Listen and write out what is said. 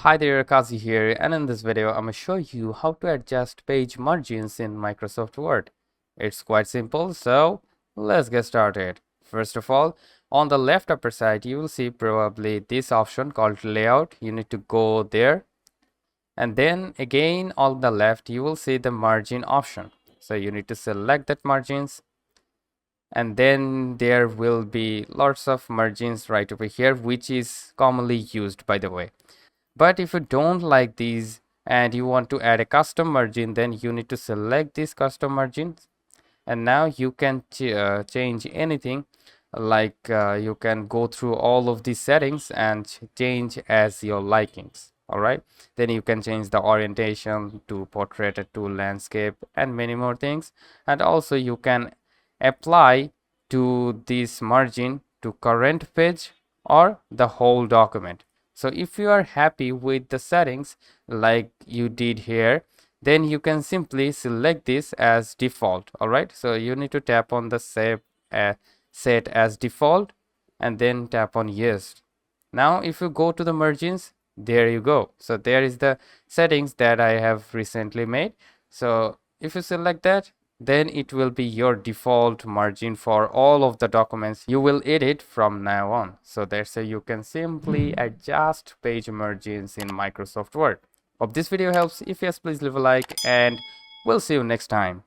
Hi there, Kazi here, and in this video I'm going to show you how to adjust page margins in Microsoft Word. It's quite simple, so let's get started. First of all, on the left upper side you will see probably this option called layout. You need to go there, and then again on the left you will see the margin option. So you need to select that margins, and then there will be lots of margins right over here, which is commonly used, by the way. But if you don't like these and you want to add a custom margin, then you need to select these custom margins, and now you can change anything. Like you can go through all of these settings and change as your likings. All right, then you can change the orientation to portrait, to landscape, and many more things. And also you can apply to this margin to current page or the whole document. So if you are happy with the settings like you did here, then you can simply select this as default. All right, so you need to tap on the save set as default and then tap on yes. Now if you go to the margins, there you go. So there is the settings that I have recently made. So if you select that, then it will be your default margin for all of the documents you will edit from now on. So that's how you can simply adjust page margins in Microsoft Word. Hope this video helps. If yes, please leave a like, and we'll see you next time.